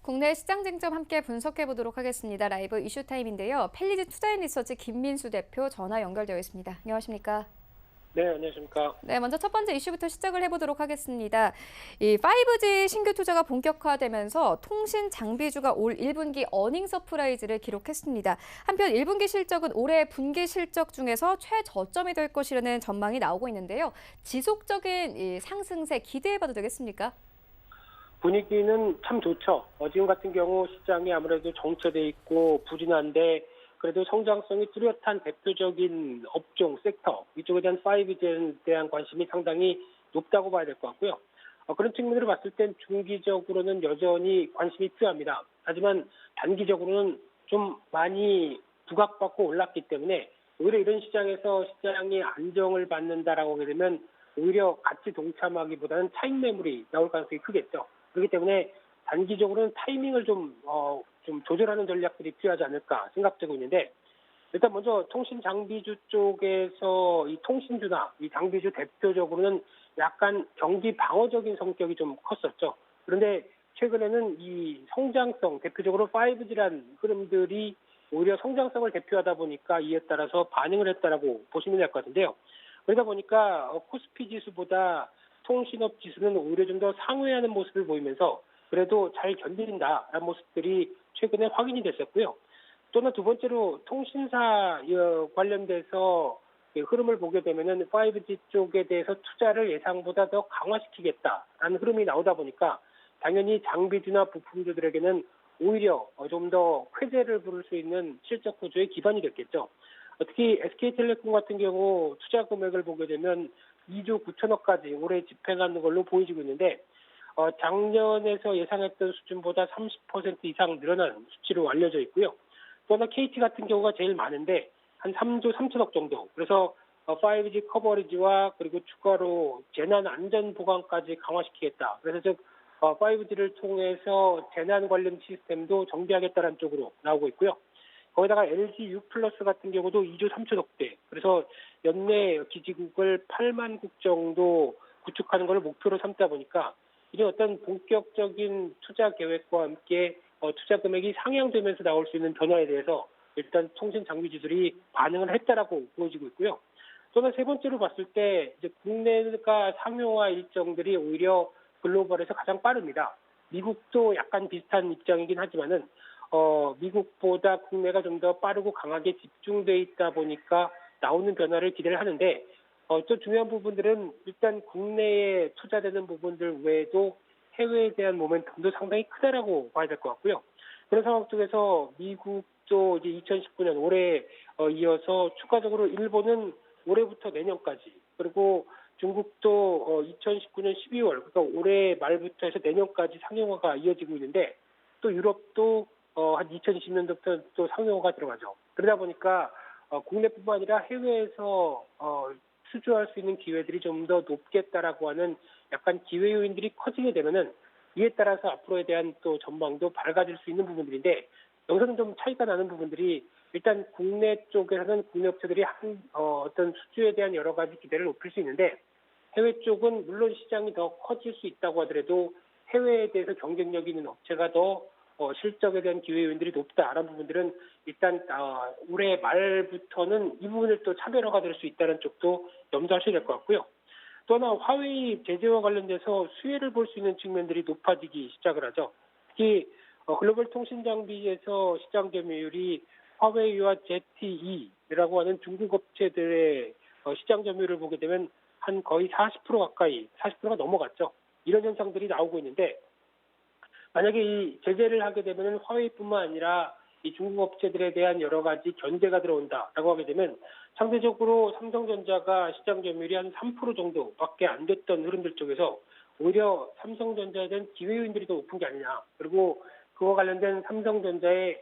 국내 시장 쟁점 함께 분석해 보도록 하겠습니다. 라이브 이슈 타임인데요. 펠리즈 투자인 리서치 김민수 대표 전화 연결되어 있습니다. 안녕하십니까? 네, 안녕하십니까. 네, 먼저 첫 번째 이슈부터 시작을 해보도록 하겠습니다. 이 5G 신규 투자가 본격화되면서 통신 장비주가 올 1분기 어닝 서프라이즈를 기록했습니다. 한편 1분기 실적은 올해 분기 실적 중에서 최저점이 될 것이라는 전망이 나오고 있는데요. 지속적인 이 상승세 기대해봐도 되겠습니까? 분위기는 참 좋죠. 지금 같은 경우 시장이 아무래도 정체돼 있고 부진한데 그래도 성장성이 뚜렷한 대표적인 업종, 섹터, 이쪽에 대한 5G에 대한 관심이 상당히 높다고 봐야 될 것 같고요. 그런 측면으로 봤을 땐 중기적으로는 여전히 관심이 필요합니다. 하지만 단기적으로는 좀 많이 부각받고 올랐기 때문에 오히려 이런 시장에서 시장이 안정을 받는다라고 하게 되면 오히려 같이 동참하기보다는 차익 매물이 나올 가능성이 크겠죠. 그렇기 때문에 단기적으로는 타이밍을 좀 조절하는 전략들이 필요하지 않을까 생각되고 있는데, 일단 먼저 통신 장비주 쪽에서 이 통신주나 이 장비주 대표적으로는 약간 경기 방어적인 성격이 좀 컸었죠. 그런데 최근에는 이 성장성, 대표적으로 5G란 흐름들이 오히려 성장성을 대표하다 보니까 이에 따라서 반응을 했다라고 보시면 될 것 같은데요. 그러다 보니까 코스피 지수보다 통신업 지수는 오히려 좀 더 상회하는 모습을 보이면서 그래도 잘 견딘다라는 모습들이 최근에 확인이 됐었고요. 또는 두 번째로 통신사 관련돼서 흐름을 보게 되면은 5G 쪽에 대해서 투자를 예상보다 더 강화시키겠다라는 흐름이 나오다 보니까 당연히 장비주나 부품주들에게는 오히려 좀 더 쾌재를 부를 수 있는 실적 구조의 기반이 됐겠죠. 특히 SK텔레콤 같은 경우 투자 금액을 보게 되면 2조 9천억까지 올해 집행하는 걸로 보여지고 있는데 작년에서 예상했던 수준보다 30% 이상 늘어난 수치로 알려져 있고요. 또한 KT 같은 경우가 제일 많은데 한 3조 3천억 정도. 그래서 5G 커버리지와 그리고 추가로 재난 안전 보강까지 강화시키겠다. 그래서 즉 5G를 통해서 재난 관련 시스템도 정비하겠다는 쪽으로 나오고 있고요. 거기다가 LG U 플러스 같은 경우도 2조 3천억대. 그래서 연내 기지국을 8만 국 정도 구축하는 것을 목표로 삼다 보니까 이제 어떤 본격적인 투자 계획과 함께 투자 금액이 상향되면서 나올 수 있는 변화에 대해서 일단 통신 장비주들이 반응을 했다라고 보여지고 있고요. 또는 세 번째로 봤을 때 이제 국내가 상용화 일정들이 오히려 글로벌에서 가장 빠릅니다. 미국도 약간 비슷한 입장이긴 하지만은 미국보다 국내가 좀 더 빠르고 강하게 집중돼 있다 보니까 나오는 변화를 기대를 하는데 또 중요한 부분들은 일단 국내에 투자되는 부분들 외에도 해외에 대한 모멘텀도 상당히 크다라고 봐야 될 것 같고요. 그런 상황 속에서 미국도 이제 2019년 올해 이어서 추가적으로 일본은 올해부터 내년까지, 그리고 중국도 2019년 12월, 그러니까 올해 말부터 해서 내년까지 상용화가 이어지고 있는데, 또 유럽도 한 2020년도부터 또 상용화가 들어가죠. 그러다 보니까 국내뿐만 아니라 해외에서 수주할 수 있는 기회들이 좀 더 높겠다라고 하는 약간 기회 요인들이 커지게 되면은 이에 따라서 앞으로에 대한 또 전망도 밝아질 수 있는 부분들인데, 여기서는 좀 차이가 나는 부분들이 일단 국내 쪽에서는 국내 업체들이 어떤 수주에 대한 여러 가지 기대를 높일 수 있는데, 해외 쪽은 물론 시장이 더 커질 수 있다고 하더라도 해외에 대해서 경쟁력 있는 업체가 더 실적에 대한 기회 요인들이 높다라는 부분들은 일단 올해 말부터는 이 부분을 또 차별화가 될 수 있다는 쪽도 염두하셔야 될 것 같고요. 또 하나 화웨이 제재와 관련돼서 수혜를 볼 수 있는 측면들이 높아지기 시작을 하죠. 특히 글로벌 통신 장비에서 시장 점유율이 화웨이와 ZTE라고 하는 중국 업체들의 시장 점유율을 보게 되면 한 거의 40% 가까이, 40%가 넘어갔죠. 이런 현상들이 나오고 있는데, 만약에 이 제재를 하게 되면 화웨이뿐만 아니라 이 중국 업체들에 대한 여러 가지 견제가 들어온다라고 하게 되면 상대적으로 삼성전자가 시장 점유율이 한 3% 정도밖에 안 됐던 흐름들 쪽에서 오히려 삼성전자에 대한 기회 요인들이 더 높은 게 아니냐. 그리고 그와 관련된 삼성전자의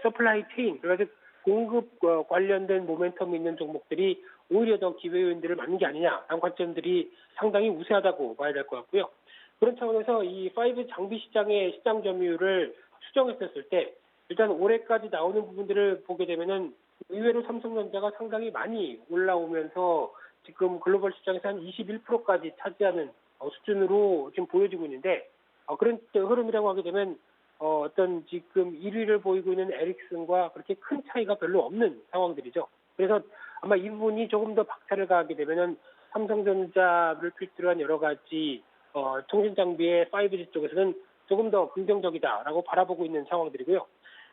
서플라이 체인, 그래서 공급 관련된 모멘텀이 있는 종목들이 오히려 더 기회 요인들을 맞는 게 아니냐라는 관점들이 상당히 우세하다고 봐야 될 것 같고요. 그런 차원에서 이 5 장비 시장의 시장 점유율을 추정했었을 때 일단 올해까지 나오는 부분들을 보게 되면은 의외로 삼성전자가 상당히 많이 올라오면서 지금 글로벌 시장에서 한 21%까지 차지하는 수준으로 지금 보여지고 있는데, 그런 흐름이라고 하게 되면 어떤 지금 1위를 보이고 있는 에릭슨과 그렇게 큰 차이가 별로 없는 상황들이죠. 그래서 아마 이 부분이 조금 더 박차를 가하게 되면은 삼성전자를 필두로 한 여러 가지 통신 장비의 5G 쪽에서는 조금 더 긍정적이다라고 바라보고 있는 상황들이고요.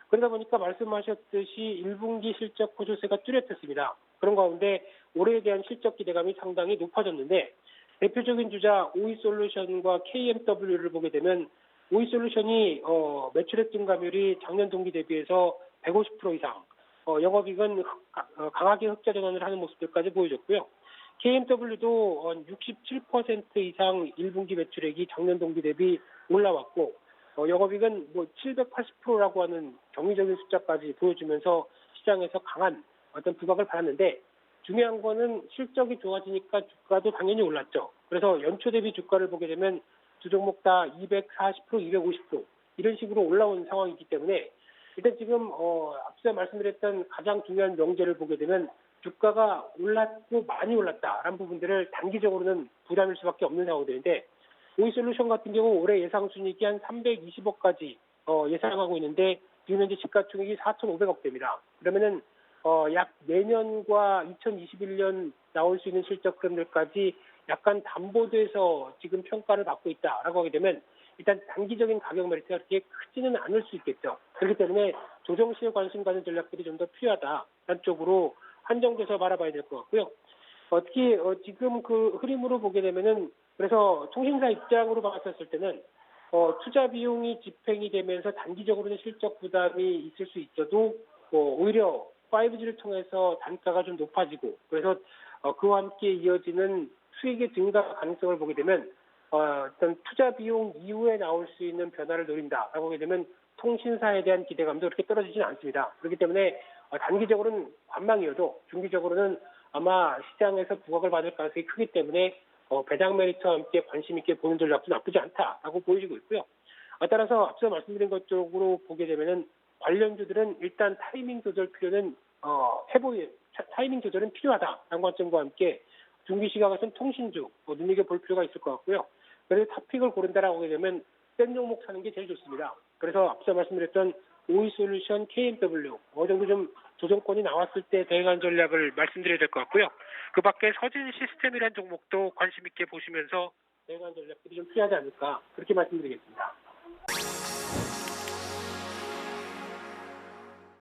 그러다 보니까 말씀하셨듯이 1분기 실적 호조세가 뚜렷했습니다. 그런 가운데 올해에 대한 실적 기대감이 상당히 높아졌는데 대표적인 주자 오이솔루션과 KMW를 보게 되면 오이솔루션이 매출액 증가율이 작년 동기 대비해서 150% 이상, 영업이익은 강하게 흑자 전환을 하는 모습들까지 보여줬고요. KMW도 67% 이상 1분기 매출액이 작년 동기 대비 올라왔고 영업이익은 780%라고 하는 경이적인 숫자까지 보여주면서 시장에서 강한 어떤 부각을 받았는데 중요한 거는 실적이 좋아지니까 주가도 당연히 올랐죠. 그래서 연초 대비 주가를 보게 되면 두 종목 다 240%, 250% 이런 식으로 올라온 상황이기 때문에 일단 지금 앞서 말씀드렸던 가장 중요한 명제를 보게 되면 주가가 올랐고 많이 올랐다라는 부분들을 단기적으로는 부담일 수밖에 없는 상황들인데 오이솔루션 같은 경우 올해 예상 순이익이 한 320억까지 예상하고 있는데 지금 현재 시가총액이 4,500억대입니다. 그러면은 약 내년과 2021년 나올 수 있는 실적 흐름들까지 약간 담보돼서 지금 평가를 받고 있다라고 하게 되면 일단 단기적인 가격 메리트가 그렇게 크지는 않을 수 있겠죠. 그렇기 때문에 조정 시에 관심 가는 전략들이 좀 더 필요하다라는 쪽으로 한정돼서 바라봐야 될 것 같고요. 특히 지금 그 흐름으로 보게 되면은 그래서 통신사 입장으로 봤었을 때는 투자 비용이 집행이 되면서 단기적으로는 실적 부담이 있을 수 있어도 오히려 5G를 통해서 단가가 좀 높아지고 그래서 그와 함께 이어지는 수익의 증가 가능성을 보게 되면 어떤 투자 비용 이후에 나올 수 있는 변화를 노린다라고 하게 되면 통신사에 대한 기대감도 그렇게 떨어지지는 않습니다. 그렇기 때문에 단기적으로는 관망이어도 중기적으로는 아마 시장에서 부각을 받을 가능성이 크기 때문에 배당 메리트와 함께 관심 있게 보는 전략도 나쁘지 않다라고 보여지고 있고요. 따라서 앞서 말씀드린 것 쪽으로 보게 되면은 관련주들은 일단 타이밍 조절 필요는 타이밍 조절은 필요하다라는 관점과 함께 중기 시각에서는 통신주 눈여겨볼 필요가 있을 것 같고요. 그래서 탑픽을 고른다라고 하게 되면 센 종목 사는 게 제일 좋습니다. 그래서 앞서 말씀드렸던 오이솔루션, KMW 어느 정도 좀 조정권이 나왔을 때 대응한 전략을 말씀드려야 될 것 같고요. 그 밖에 서진 시스템이라는 종목도 관심 있게 보시면서 대응한 전략들이 좀 필요하지 않을까 그렇게 말씀드리겠습니다.